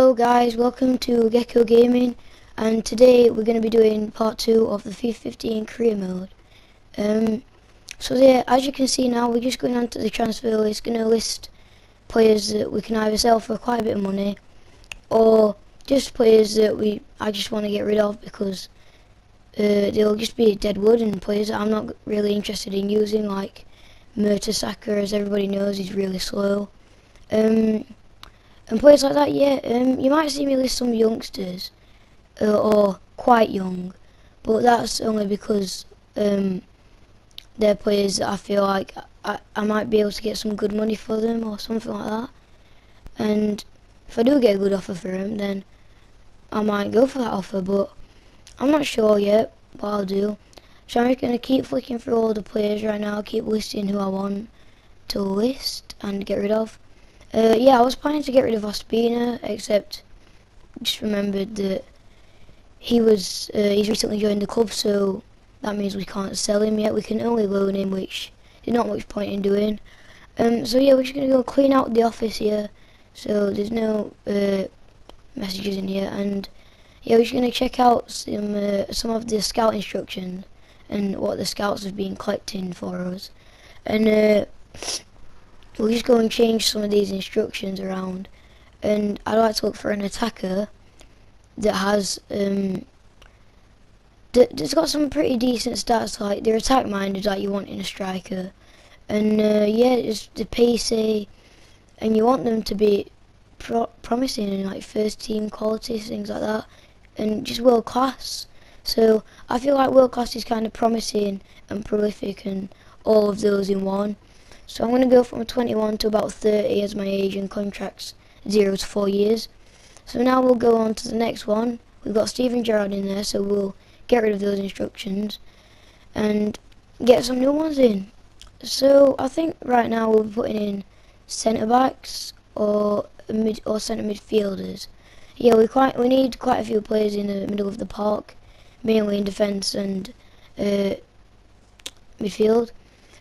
Hello guys, welcome to Gecko Gaming, and today we're going to be doing part 2 of the FIFA 15 career mode. So yeah, as you can see now, we're just going on to the transfer list. It's going to list players that we can either sell for quite a bit of money, or just players that I just want to get rid of because they'll just be dead wood, and players that I'm not really interested in using, like Mertesacker, as everybody knows, he's really slow. And players like that, yeah, you might see me list some youngsters, or quite young, but that's only because they're players that I feel like I might be able to get some good money for them or something like that. And if I do get a good offer for them, then I might go for that offer, but I'm not sure yet what I'll do. So I'm going to keep flicking through all the players right now, keep listing who I want to list and get rid of. Yeah, I was planning to get rid of Ospina, except just remembered that he's recently joined the club, so that means we can't sell him yet. We can only loan him, which there's not much point in doing. So yeah, we're just gonna go clean out the office here, so there's no messages in here, and yeah, we're just gonna check out some of the scout instructions and what the scouts have been collecting for us, and we'll just go and change some of these instructions around. And I'd like to look for an attacker that has that's got some pretty decent stats, like they're attack minded, like you want in a striker. And yeah, it's the PC, and you want them to be promising in like first team quality, things like that, and just world class. So I feel like world class is kind of promising and prolific and all of those in one. So I'm going to go from 21 to about 30 as my age, and contracts 0 to 4 years. So now we'll go on to the next one. We've got Steven Gerrard in there, so we'll get rid of those instructions and get some new ones in. So I think right now we'll be putting in centre backs or centre midfielders. Yeah, we need quite a few players in the middle of the park, mainly in defence and midfield.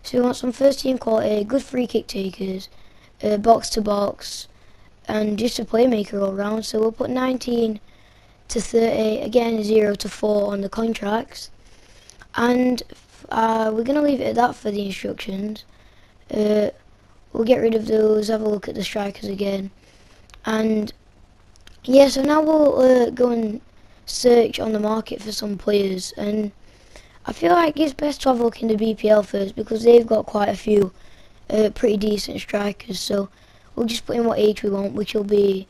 So we want some first team quality, good free kick takers, box to box, and just a playmaker all round. So we'll put 19 to 30, again 0 to 4 on the contracts, and we're going to leave it at that for the instructions. We'll get rid of those, have a look at the strikers again, and yeah, so now we'll go and search on the market for some players, and I feel like it's best to have a look in the BPL first because they've got quite a few pretty decent strikers. So we'll just put in what age we want, which will be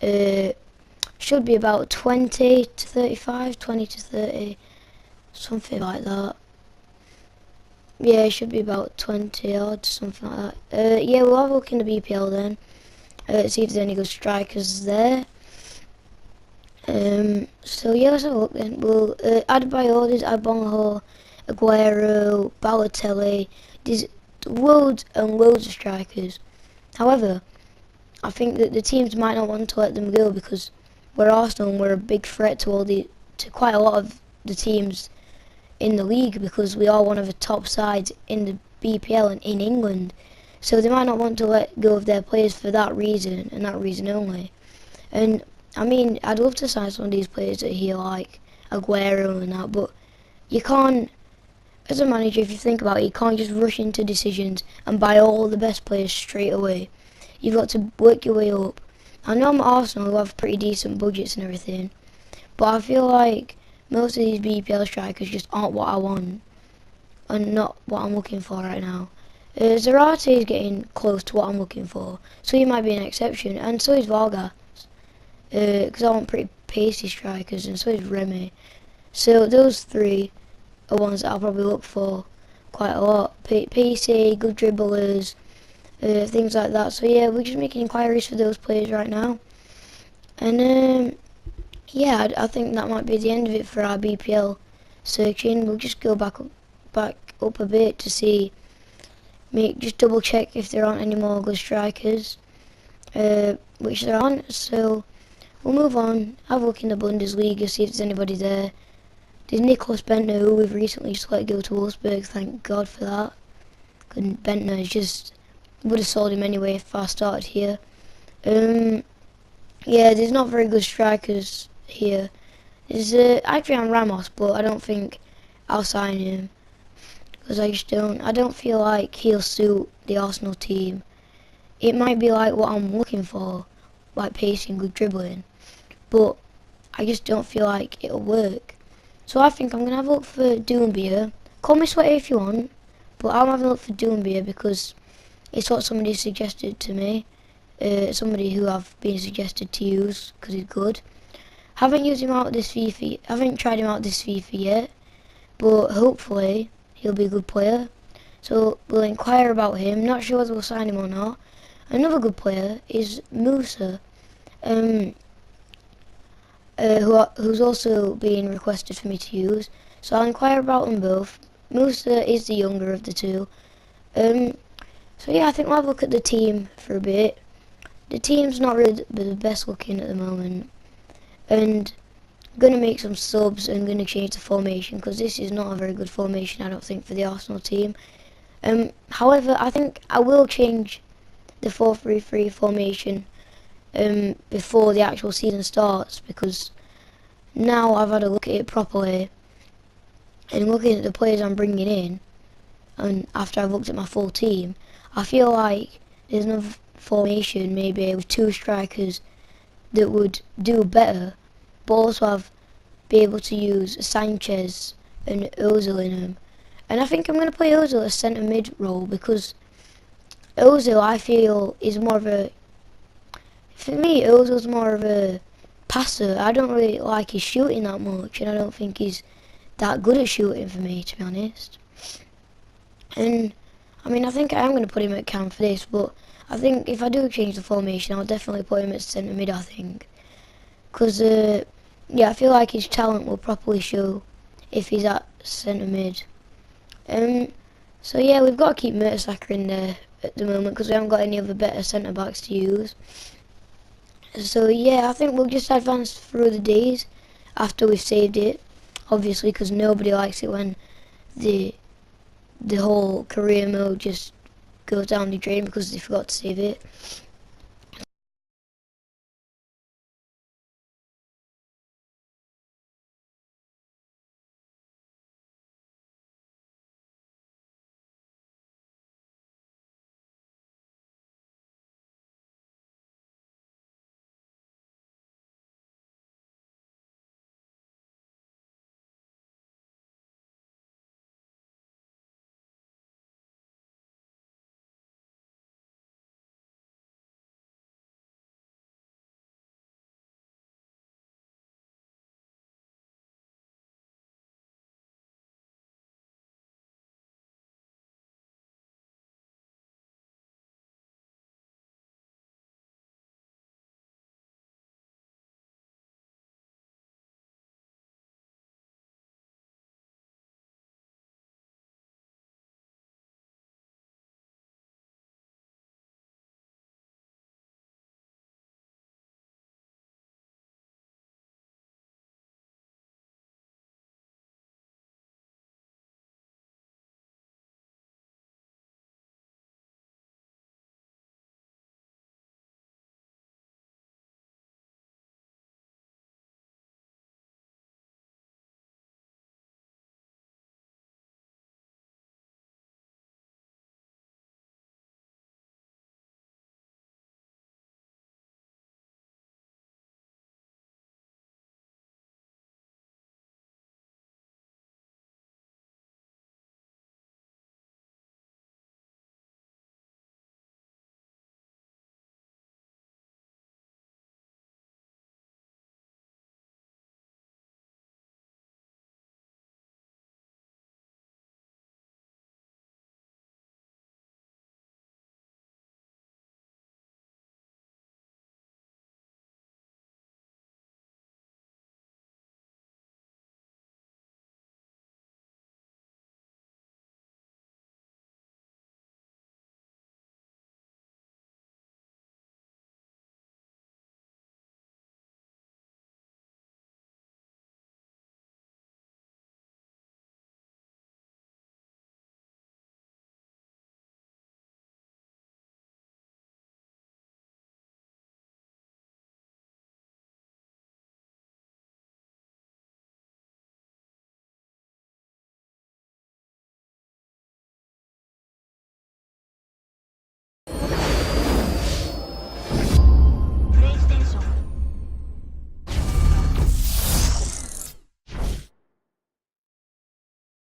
should be about 20 to 35, 20 to 30, something like that. Yeah, it should be about 20 odd, something like that. Yeah, we'll have a look in the BPL then, see if there's any good strikers there. So yeah, let's have a look then. We'll add by orders, Agbonho, Aguero, Balotelli. There's loads and loads of strikers. However, I think that the teams might not want to let them go because we're Arsenal and we're a big threat to quite a lot of the teams in the league, because we are one of the top sides in the BPL and in England. So they might not want to let go of their players for that reason and that reason only. And I mean, I'd love to sign some of these players that here, like Aguero and that, but you can't, as a manager, if you think about it, you can't just rush into decisions and buy all the best players straight away. You've got to work your way up. I know I'm at Arsenal, who have pretty decent budgets and everything, but I feel like most of these BPL strikers just aren't what I want and not what I'm looking for right now. Zarate is getting close to what I'm looking for, so he might be an exception, and so is Vargas. Because I want pretty pacey strikers, and so is Remy. So those three are ones that I'll probably look for quite a lot. Pacey, good dribblers, things like that. So yeah, we're just making inquiries for those players right now. And yeah, I think that might be the end of it for our BPL searching. We'll just go back up a bit to see, just double check if there aren't any more good strikers, which there aren't. So we'll move on, have a look in the Bundesliga, see if there's anybody there. There's Nicholas Bentner, who we've recently just let go to Wolfsburg, thank God for that. And Bentner would have sold him anyway if I started here. Yeah, there's not very good strikers here. There's Adrian Ramos, but I don't think I'll sign him because I don't feel like he'll suit the Arsenal team. It might be like what I'm looking for, like pacing, good dribbling, but I just don't feel like it'll work. So I think I'm going to have a look for Doumbia. Call me sweaty if you want, but I'm having a look for Doumbia because it's what somebody suggested to me. Somebody who I've been suggested to use because he's good. Haven't used him out this FIFA, haven't tried him out this FIFA yet, but hopefully he'll be a good player. So we'll inquire about him. Not sure whether we'll sign him or not. Another good player is Musa, um, who's also being requested for me to use. So I'll inquire about them both. Musa is the younger of the two. Um, so yeah, I think we'll have a look at the team for a bit. The team's not really the best looking at the moment, and I'm going to make some subs and going to change the formation because this is not a very good formation, I don't think, for the Arsenal team. However, I think I will change the 4-3-3 formation before the actual season starts, because now I've had a look at it properly and looking at the players I'm bringing in, and after I've looked at my full team, I feel like there's another formation maybe with two strikers that would do better, but also be able to use Sanchez and Ozil in them. And I think I'm going to play Ozil as centre mid role because Ozil, I feel, is more of a, for me, Ozil's more of a passer. I don't really like his shooting that much, and I don't think he's that good at shooting for me, to be honest. And I mean, I think I am going to put him at cam for this, but I think if I do change the formation, I'll definitely put him at centre mid, I think. Because, yeah, I feel like his talent will properly show if he's at centre mid. So yeah, we've got to keep Mertesacker in there at the moment because we haven't got any other better centre backs to use. So yeah, I think we'll just advance through the days after we've saved it, obviously, because nobody likes it when the whole career mode just goes down the drain because they forgot to save it.